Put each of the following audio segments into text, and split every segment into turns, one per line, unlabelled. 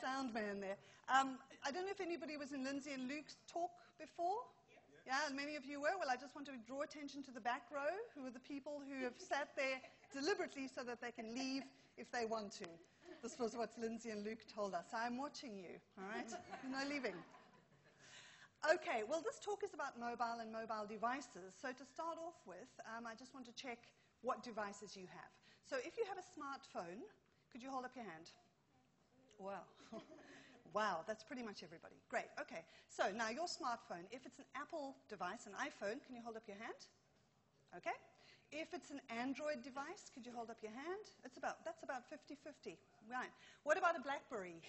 sound man there. I don't know if anybody was in Lindsay and Luke's talk before. Yeah, and many of you were. Well, I just want to draw attention to the back row, who are the people who have sat there deliberately so that they can leave if they want to. This was what Lindsay and Luke told us. I'm watching you, all right? You're not leaving. Okay, well, this talk is about mobile and mobile devices. So to start off with, I just want to check what devices you have. So if you have a smartphone, could you hold up your hand? Wow. Wow, that's pretty much everybody. Great, okay. So now your smartphone, if it's an Apple device, an iPhone, can you hold up your hand? Okay. If it's an Android device, could you hold up your hand? That's about 50-50. Right. What about a BlackBerry?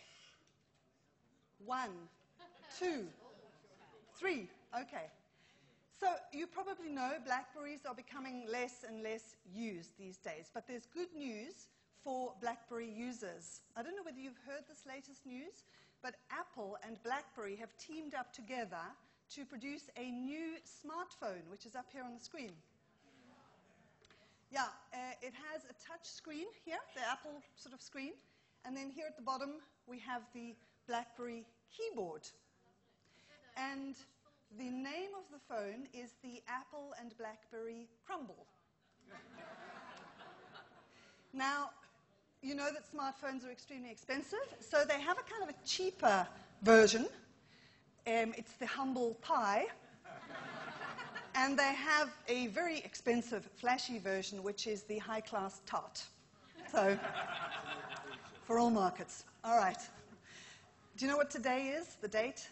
1, 2, 3. Okay. So you probably know BlackBerries are becoming less and less used these days, but there's good news for BlackBerry users. I don't know whether you've heard this latest news, but Apple and BlackBerry have teamed up together to produce a new smartphone, which is up here on the screen. Yeah, it has a touch screen here, the Apple sort of screen, and then here at the bottom we have the BlackBerry keyboard. And the name of the phone is the Apple and BlackBerry Crumble. Now, you know that smartphones are extremely expensive, so they have a kind of a cheaper version. It's the humble pie. And they have a very expensive, flashy version, which is the high-class tart. So, for all markets. All right. Do you know what today is, the date?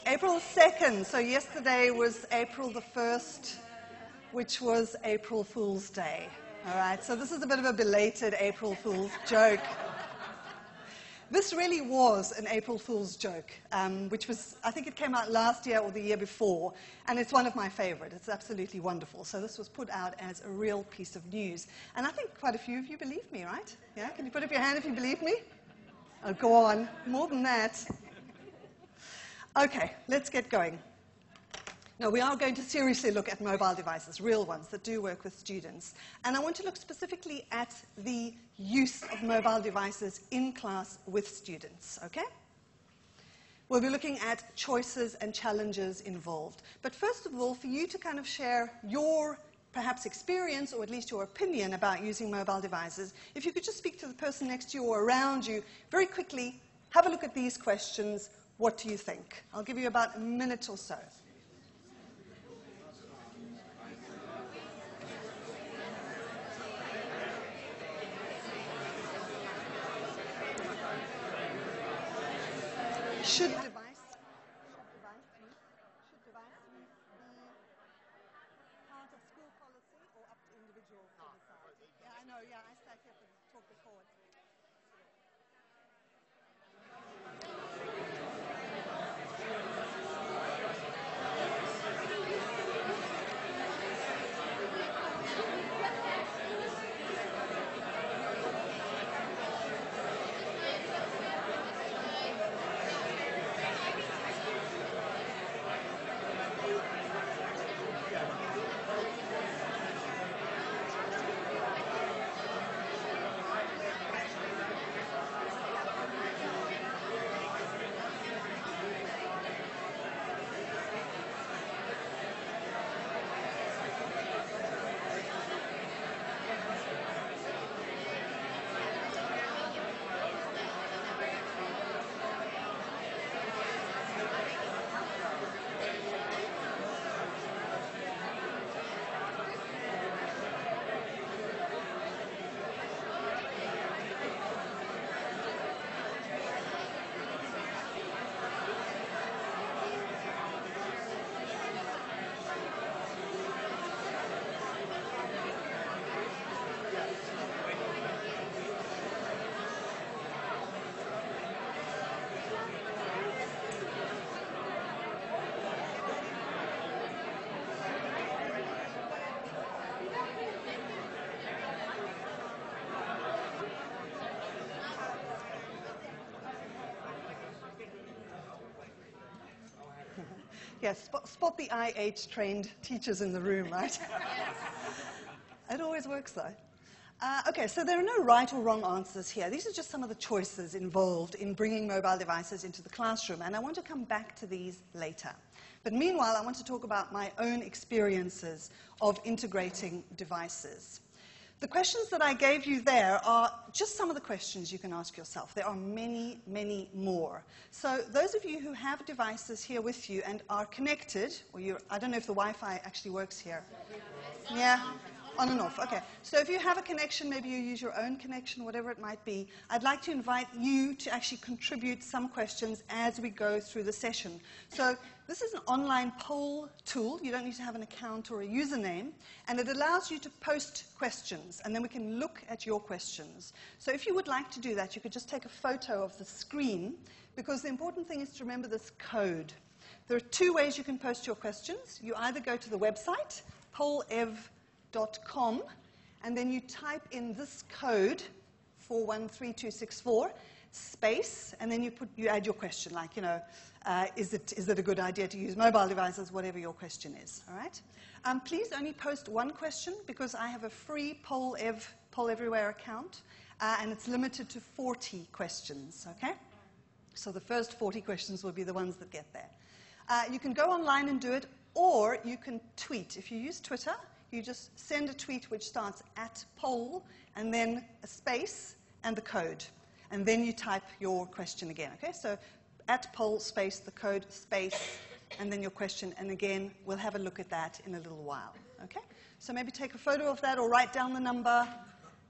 April 2nd. So yesterday was April the 1st, which was April Fool's Day. All right, so this is a bit of a belated April Fool's joke. This really was an April Fool's joke, which was, I think it came out last year or the year before, and it's one of my favorite. It's absolutely wonderful. So this was put out as a real piece of news. And I think quite a few of you believe me, right? Yeah, can you put up your hand if you believe me? Oh, go on, more than that. Okay, let's get going. Now, we are going to seriously look at mobile devices, real ones that do work with students. And I want to look specifically at the use of mobile devices in class with students, okay? We'll be looking at choices and challenges involved. But first of all, for you to kind of share your perhaps experience or at least your opinion about using mobile devices, if you could just speak to the person next to you or around you very quickly, have a look at these questions. What do you think? I'll give you about a minute or so. Should device be part of school policy or up to individuals to decide? Yeah, I know, yeah, I sat here to talk before. Yes, spot the IH-trained teachers in the room, right? It always works, though. Okay, so there are no right or wrong answers here. These are just some of the choices involved in bringing mobile devices into the classroom, and I want to come back to these later. But meanwhile, I want to talk about my own experiences of integrating devices. The questions that I gave you there are just some of the questions you can ask yourself. There are many, many more. So those of you who have devices here with you and are connected, or I don't know if the Wi-Fi actually works here. Yeah? On and off, okay. So if you have a connection, maybe you use your own connection, whatever it might be, I'd like to invite you to actually contribute some questions as we go through the session. So this is an online poll tool. You don't need to have an account or a username, and it allows you to post questions, and then we can look at your questions. So if you would like to do that, you could just take a photo of the screen, because the important thing is to remember this code. There are two ways you can post your questions. You either go to the website, pollev.com, and then you type in this code, 413264, space, and then you add your question, like, is it a good idea to use mobile devices, whatever your question is, all right? Please only post one question, because I have a free Poll Everywhere account, and it's limited to 40 questions, okay? So the first 40 questions will be the ones that get there. You can go online and do it, or you can tweet. If you use Twitter, you just send a tweet which starts @poll, and then a space and the code. And then you type your question again, okay? So @poll, space, the code, space, and then your question. And again, we'll have a look at that in a little while, okay? So maybe take a photo of that or write down the number.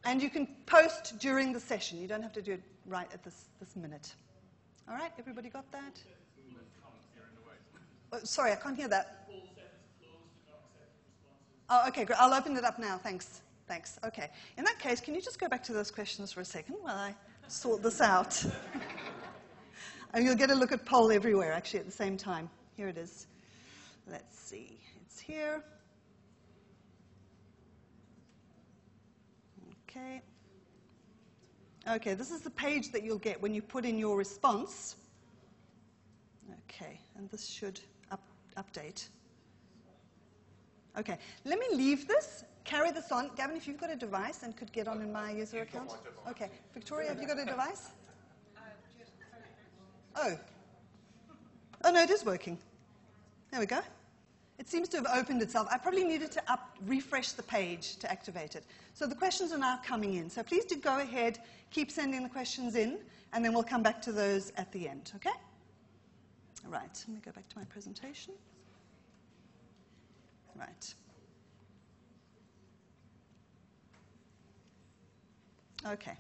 And you can post during the session. You don't have to do it right at this minute. All right, everybody got that? Oh, sorry, I can't hear that. Oh, okay, great. I'll open it up now. Thanks. Thanks. Okay. In that case, can you just go back to those questions for a second while I sort this out? And you'll get a look at Poll Everywhere, actually, at the same time. Here it is. Let's see. It's here. Okay. Okay, this is the page that you'll get when you put in your response. Okay, and this should update. Okay, let me leave this, carry this on. Gavin, if you've got a device and could get on in my user account. Okay, Victoria, have you got a device? Oh. Oh, no, it is working. There we go. It seems to have opened itself. I probably needed to refresh the page to activate it. So the questions are now coming in. So please do go ahead, keep sending the questions in, and then we'll come back to those at the end, okay? All right, let me go back to my presentation. Right. Okay.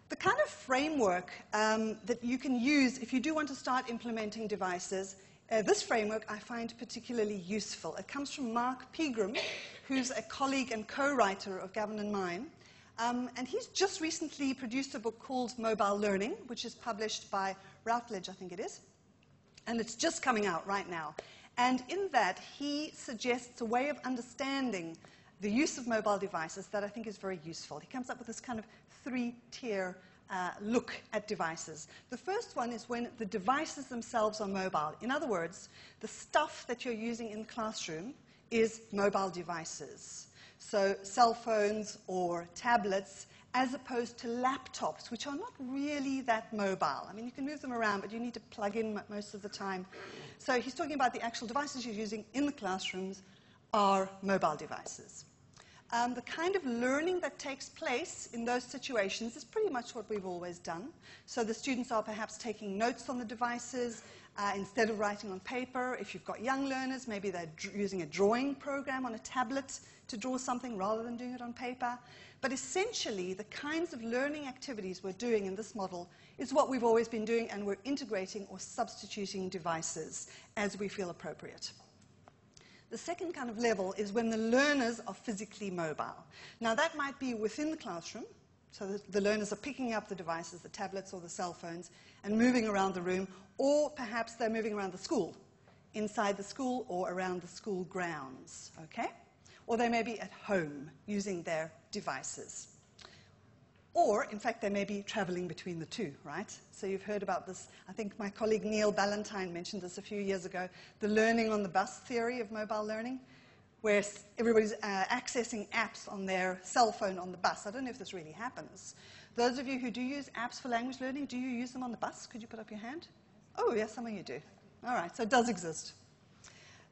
The kind of framework that you can use if you do want to start implementing devices, this framework I find particularly useful. It comes from Mark Pegram, who's a colleague and co-writer of Gavin and mine. And he's just recently produced a book called Mobile Learning, which is published by Routledge, I think it is. And it's just coming out right now. And in that, he suggests a way of understanding the use of mobile devices that I think is very useful. He comes up with this kind of three-tier look at devices. The first one is when the devices themselves are mobile. In other words, the stuff that you're using in the classroom is mobile devices. So cell phones or tablets, as opposed to laptops, which are not really that mobile. I mean, you can move them around, but you need to plug in most of the time. So he's talking about the actual devices you're using in the classrooms are mobile devices. The kind of learning that takes place in those situations is pretty much what we've always done. So the students are perhaps taking notes on the devices instead of writing on paper. If you've got young learners, maybe they're using a drawing program on a tablet to draw something rather than doing it on paper. But essentially, the kinds of learning activities we're doing in this model is what we've always been doing, and we're integrating or substituting devices as we feel appropriate. The second kind of level is when the learners are physically mobile. Now, that might be within the classroom, so the learners are picking up the devices, the tablets or the cell phones, and moving around the room, or perhaps they're moving around the school, inside the school or around the school grounds, okay? Or they may be at home using their devices. Or, in fact, they may be traveling between the two, right? So you've heard about this. I think my colleague Neil Ballantyne mentioned this a few years ago, the learning on the bus theory of mobile learning. where everybody's accessing apps on their cell phone on the bus. I don't know if this really happens. Those of you who do use apps for language learning, do you use them on the bus? Could you put up your hand? Oh, yes, some of you do. All right, so it does exist.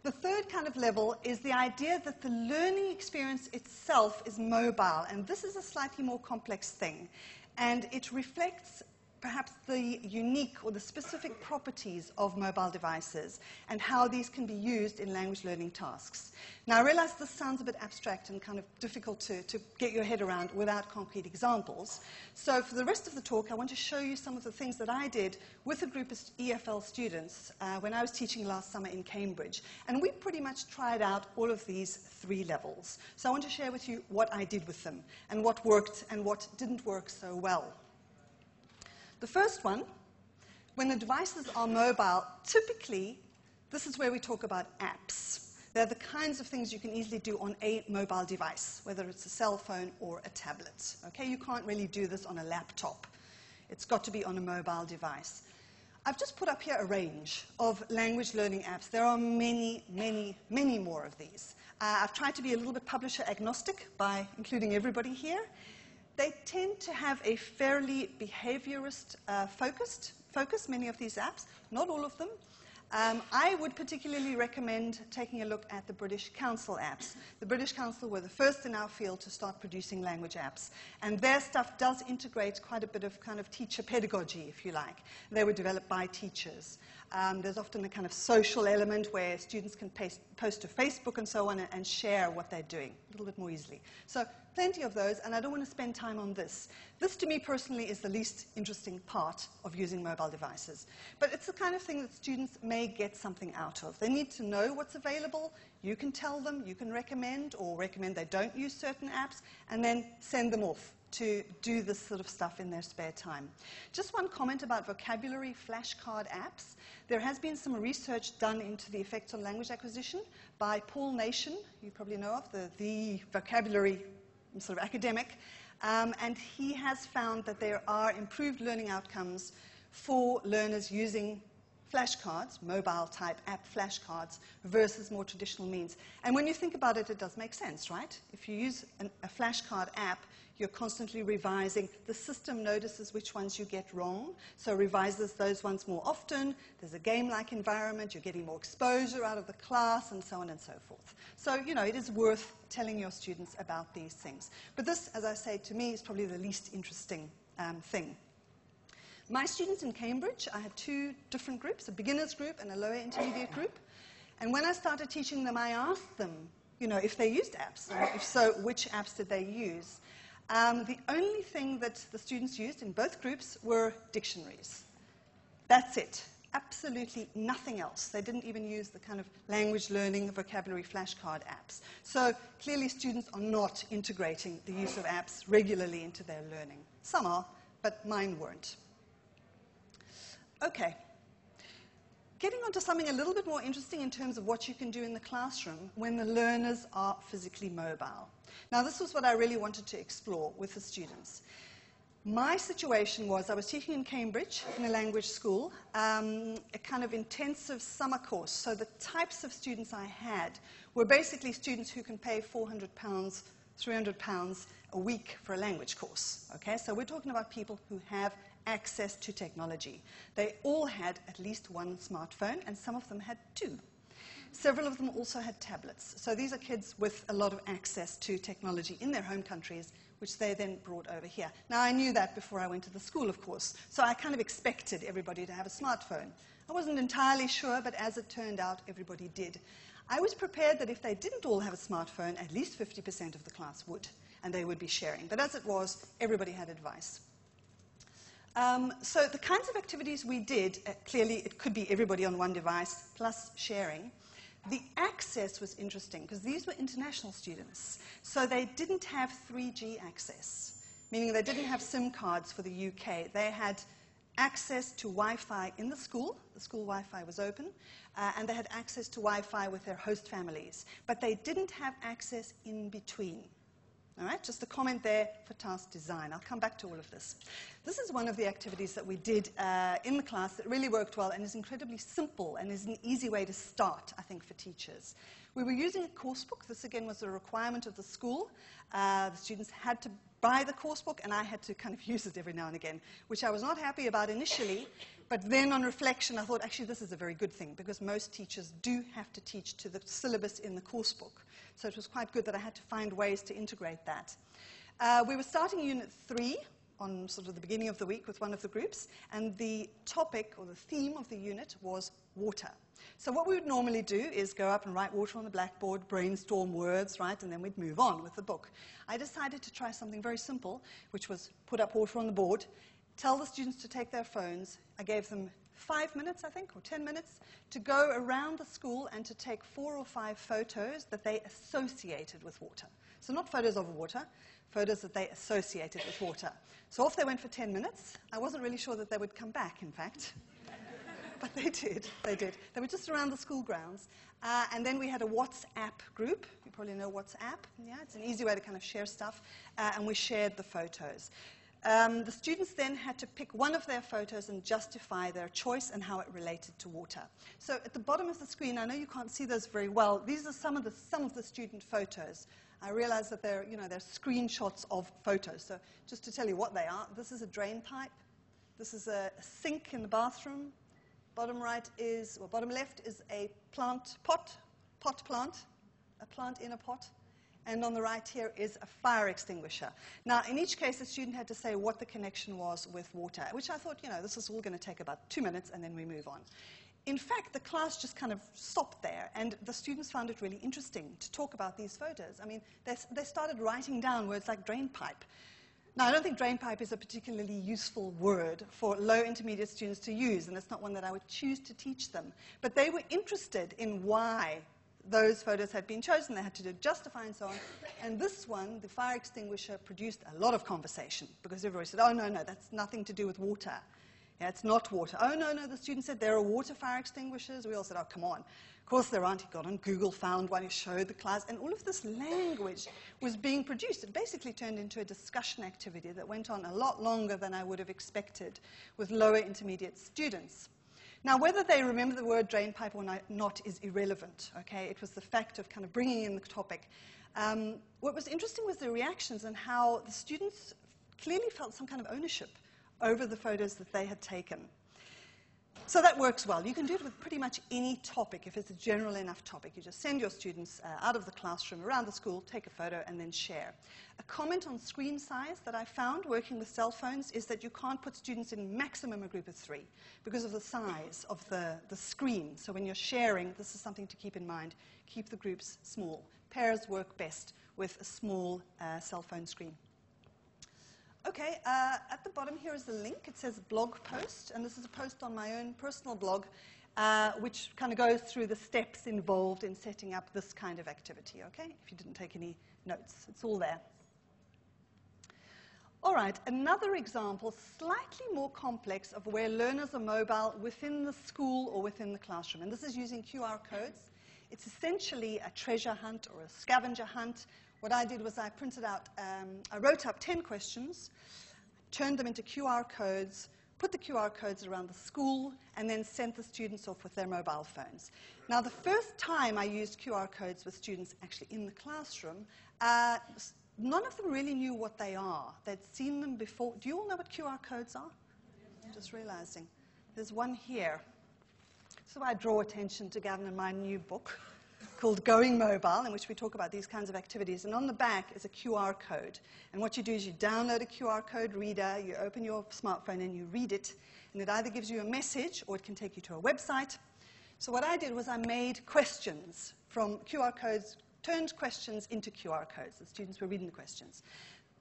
The third kind of level is the idea that the learning experience itself is mobile, and this is a slightly more complex thing, and it reflects perhaps the unique or the specific properties of mobile devices and how these can be used in language learning tasks. Now, I realize this sounds a bit abstract and kind of difficult to get your head around without concrete examples. So for the rest of the talk, I want to show you some of the things that I did with a group of EFL students when I was teaching last summer in Cambridge. And we pretty much tried out all of these 3 levels. So I want to share with you what I did with them and what worked and what didn't work so well. The first one, when the devices are mobile, typically, this is where we talk about apps. They're the kinds of things you can easily do on a mobile device, whether it's a cell phone or a tablet. Okay, you can't really do this on a laptop. It's got to be on a mobile device. I've just put up here a range of language learning apps. There are many, many, many more of these. I've tried to be a little bit publisher agnostic by including everybody here. They tend to have a fairly behaviorist focus, many of these apps, not all of them. I would particularly recommend taking a look at the British Council apps. The British Council were the first in our field to start producing language apps, and their stuff does integrate quite a bit of kind of teacher pedagogy, if you like. They were developed by teachers. There's often a kind of social element where students can post to Facebook and so on and share what they're doing a little bit more easily. So plenty of those, and I don't want to spend time on this. This, to me personally, is the least interesting part of using mobile devices. But it's the kind of thing that students may get something out of. They need to know what's available. You can tell them, you can recommend, or recommend they don't use certain apps, and then send them off to do this sort of stuff in their spare time. Just one comment about vocabulary flashcard apps. There has been some research done into the effects on language acquisition by Paul Nation, you probably know of, the vocabulary sort of academic, and he has found that there are improved learning outcomes for learners using flashcards, mobile-type app flashcards, versus more traditional means. And when you think about it, it does make sense, right? If you use a flashcard app, you're constantly revising. The system notices which ones you get wrong, so revises those ones more often. There's a game-like environment. You're getting more exposure out of the class, and so on and so forth. So, you know, it is worth telling your students about these things. But this, as I say, to me, is probably the least interesting thing. My students in Cambridge, I had 2 different groups, a beginners group and a lower intermediate group. And when I started teaching them, I asked them, you know, if they used apps, and if so, which apps did they use? The only thing that the students used in both groups were dictionaries. That's it. Absolutely nothing else. They didn't even use the kind of language learning vocabulary flashcard apps. So clearly students are not integrating the use of apps regularly into their learning. Some are, but mine weren't. Okay. Getting on to something a little bit more interesting in terms of what you can do in the classroom when the learners are physically mobile. Now, this was what I really wanted to explore with the students. My situation was I was teaching in Cambridge in a language school, a kind of intensive summer course. So the types of students I had were basically students who can pay £400, £300 a week for a language course. Okay? So we're talking about people who have access to technology. They all had at least 1 smartphone, and some of them had 2. Several of them also had tablets. So these are kids with a lot of access to technology in their home countries, which they then brought over here. Now, I knew that before I went to the school, of course, so I kind of expected everybody to have a smartphone. I wasn't entirely sure, but as it turned out, everybody did. I was prepared that if they didn't all have a smartphone, at least 50% of the class would, and they would be sharing. But as it was, everybody had a device. So the kinds of activities we did, clearly it could be everybody on one device plus sharing. The access was interesting because these were international students. So they didn't have 3G access, meaning they didn't have SIM cards for the UK. They had access to Wi-Fi in the school. The school Wi-Fi was open. And they had access to Wi-Fi with their host families. But they didn't have access in between. All right, just a comment there for task design. I'll come back to all of this. This is one of the activities that we did in the class that really worked well and is incredibly simple and is an easy way to start, I think, for teachers. We were using a course book. This, again, was a requirement of the school. The students had to buy the course book, and I had to kind of use it every now and again, which I was not happy about initially. But then on reflection, I thought, actually, this is a very good thing, because most teachers do have to teach to the syllabus in the course book. So it was quite good that I had to find ways to integrate that. We were starting Unit 3 on sort of the beginning of the week with one of the groups, and the topic or the theme of the unit was water. So what we would normally do is go up and write water on the blackboard, brainstorm words, right, and then we'd move on with the book. I decided to try something very simple, which was put up water on the board, tell the students to take their phones. I gave them 5 minutes, I think, or 10 minutes, to go around the school and to take 4 or 5 photos that they associated with water. So not photos of water, photos that they associated with water. So off they went for 10 minutes. I wasn't really sure that they would come back, in fact. But they did. They were just around the school grounds. And then we had a WhatsApp group. You probably know WhatsApp. Yeah, it's an easy way to kind of share stuff. And we shared the photos. The students then had to pick one of their photos and justify their choice and how it related to water. So at the bottom of the screen, I know you can't see those very well. These are some of the student photos. I realize that they're screenshots of photos. So just to tell you what they are, this is a drain pipe. This is a sink in the bathroom. Bottom left is a plant plant, a plant in a pot. And on the right here is a fire extinguisher. Now, in each case, the student had to say what the connection was with water, which I thought, this is all going to take about 2 minutes, and then we move on. In fact, the class just kind of stopped there, and the students found it really interesting to talk about these photos. I mean, they started writing down words like drain pipe. Now, I don't think drain pipe is a particularly useful word for low intermediate students to use, and it's not one that I would choose to teach them. But they were interested in why those photos had been chosen. They had to justify and so on. And this one, the fire extinguisher, produced a lot of conversation, because everybody said, oh, no, that's nothing to do with water. Yeah, it's not water. Oh, no, the student said there are water fire extinguishers. We all said, oh, come on. Of course there aren't. He got on Google, found one, he showed the class, and all of this language was being produced. It basically turned into a discussion activity that went on a lot longer than I would have expected with lower intermediate students. Now, whether they remember the word drain pipe or not is irrelevant, okay? It was the fact of kind of bringing in the topic. What was interesting was the reactions and how the students clearly felt some kind of ownership over the photos that they had taken. So that works well. You can do it with pretty much any topic if it's a general enough topic. You just send your students out of the classroom, around the school, take a photo, and then share. A comment on screen size that I found working with cell phones is that you can't put students in maximum a group of 3 because of the size of the screen. So when you're sharing, this is something to keep in mind. Keep the groups small. Pairs work best with a small cell phone screen. Okay, at the bottom here is the link. It says blog post, and this is a post on my own personal blog, which kind of goes through the steps involved in setting up this kind of activity, okay? If you didn't take any notes, it's all there. All right, another example, slightly more complex, of where learners are mobile within the school or within the classroom, and this is using QR codes. It's essentially a treasure hunt or a scavenger hunt. What I did was I printed out, I wrote up 10 questions, turned them into QR codes, put the QR codes around the school, and then sent the students off with their mobile phones. Now, the first time I used QR codes with students actually in the classroom, none of them really knew what they are. They'd seen them before. Do you all know what QR codes are? I'm just realizing. There's one here. So I draw attention to Gavin and my new book called Going Mobile, in which we talk about these kinds of activities. And on the back is a QR code. And what you do is you download a QR code reader, you open your smartphone and you read it. And it either gives you a message or it can take you to a website. So what I did was I made questions from QR codes, turned questions into QR codes. The students were reading the questions.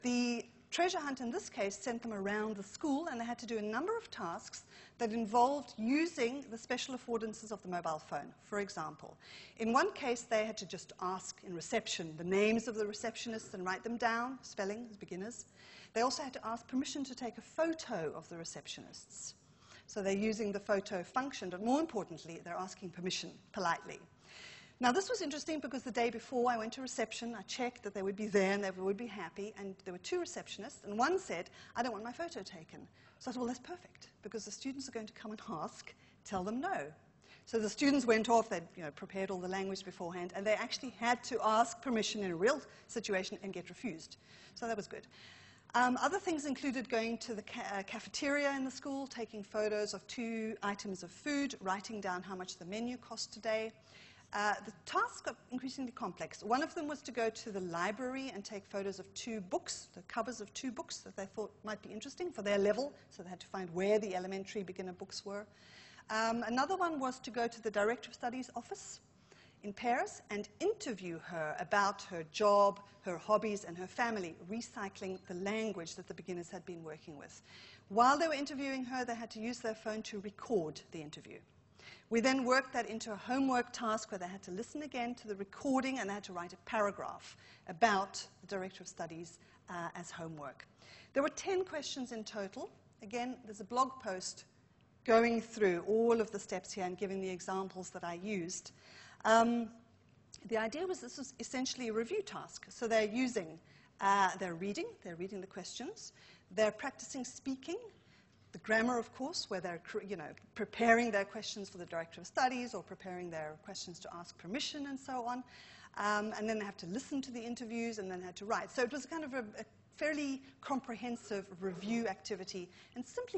The treasure hunt in this case sent them around the school, and they had to do a number of tasks that involved using the special affordances of the mobile phone. For example, in one case they had to just ask in reception the names of the receptionists and write them down, spelling as beginners. They also had to ask permission to take a photo of the receptionists. So they're using the photo function, but more importantly, they're asking permission politely. Now, this was interesting because the day before I went to reception, I checked that they would be there and they would be happy, and there were 2 receptionists, and one said, I don't want my photo taken. So I thought, well, that's perfect, because the students are going to come and ask, tell them no. So the students went off, they'd prepared all the language beforehand, and they actually had to ask permission in a real situation and get refused. So that was good. Other things included going to the cafeteria in the school, taking photos of 2 items of food, writing down how much the menu cost today. The tasks got increasingly complex. One of them was to go to the library and take photos of 2 books, the covers of 2 books that they thought might be interesting for their level, so they had to find where the elementary beginner books were. Another one was to go to the Director of Studies office in Paris and interview her about her job, her hobbies, and her family, recycling the language that the beginners had been working with. While they were interviewing her, they had to use their phone to record the interview. We then worked that into a homework task where they had to listen again to the recording and they had to write a paragraph about the Director of Studies as homework. There were 10 questions in total. Again, there's a blog post going through all of the steps here and giving the examples that I used. The idea was this was essentially a review task. So they're reading the questions, they're practicing speaking, the grammar, of course, where they're preparing their questions for the Director of Studies or preparing their questions to ask permission and so on. And then they have to listen to the interviews and then had to write. So it was kind of a fairly comprehensive review activity and simply